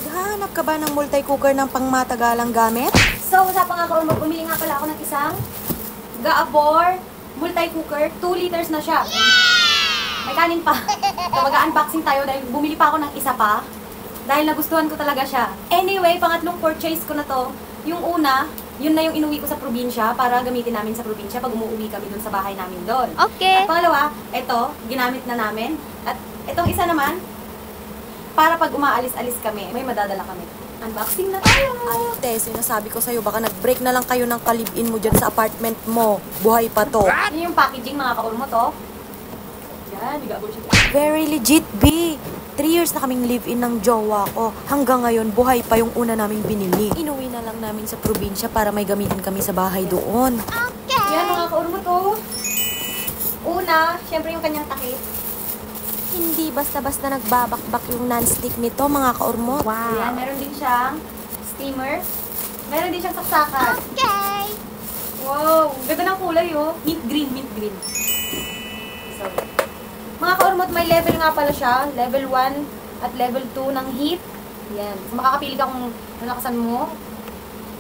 Naghahanap ka ba ng multi-cooker ng pangmatagalang gamit? So, usapan nga ko, bumili nga pala ako ng isang Gaabor multi-cooker. 2 liters na siya. May kanin pa. So, mag-unboxing tayo dahil bumili pa ako ng isa pa. Dahil nagustuhan ko talaga siya. Anyway, pangatlong purchase ko na to. Yung una, yun na yung inuwi ko sa probinsya para gamitin namin sa probinsya pag umuwi kami dun sa bahay namin doon. Okay. At pangalawa, ito, ginamit na namin. At itong isa naman, para pag umaalis-alis kami, may madadala kami. Unboxing na tayo! Ay, te, sinasabi ko sa'yo, baka nag-break na lang kayo ng kalibin mo dyan sa apartment mo. Buhay pa to. Yun yung packaging, mga kaurmo to. Yan, bigabol siya. Very legit, B. 3 years na kaming live-in ng jowa ko. Hanggang ngayon, buhay pa yung una naming binili. Inuwi na lang namin sa probinsya para may gamitin kami sa bahay doon. Yan, mga kaurmo to. Una, syempre yung kanyang takip. Hindi basta-basta nagbabakbak yung non-stick nito, mga kaurmo. Ayan, meron din siyang steamer. Meron din siyang saksakan. Okay. Wow, ganda ng kulay oh. Mint green, mint green. So, mga kaurmot, may level nga pala siya. Level 1 at level 2 ng heat. Yan. So, makakapili ka kung nalakasan mo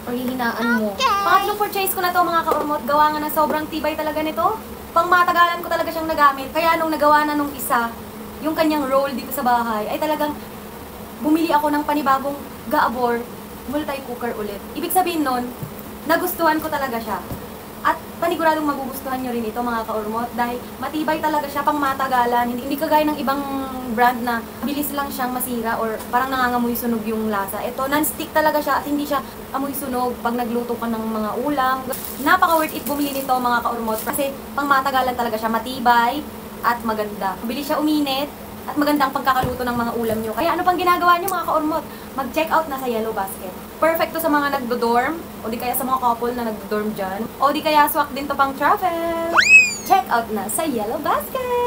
or hihinaan mo. Pangatlong purchase ko na to, mga kaurmot. Gawa nga na sobrang tibay talaga nito. Pangmatagalan ko talaga siyang nagamit. Kaya nung nagawa na nung isa, yung kanyang roll dito sa bahay, ay talagang bumili ako ng panibagong Gaabor multi-cooker ulit. Ibig sabihin nun, nagustuhan ko talaga siya. At paniguradong magugustuhan nyo rin ito, mga kaurmot, dahil matibay talaga siya, pang matagalan. Hindi kagaya ng ibang brand na bilis lang siyang masira or parang nangangamoy sunog yung lasa. Ito, non-stick talaga siya at hindi siya amoy sunog pag nagluto ka ng mga ulam. Napaka-worth it bumili nito, mga kaurmot, kasi pang matagalan talaga siya, matibay at maganda. Mabilis siya uminit at magandang pagkakaluto ng mga ulam nyo. Kaya ano pang ginagawa nyo, mga kaurmot? Mag-check out na sa Yellow Basket. Perfect to sa mga nagdo-dorm, o di kaya sa mga couple na nagdo-dorm dyan, o di kaya swak din to pang travel. Check out na sa Yellow Basket!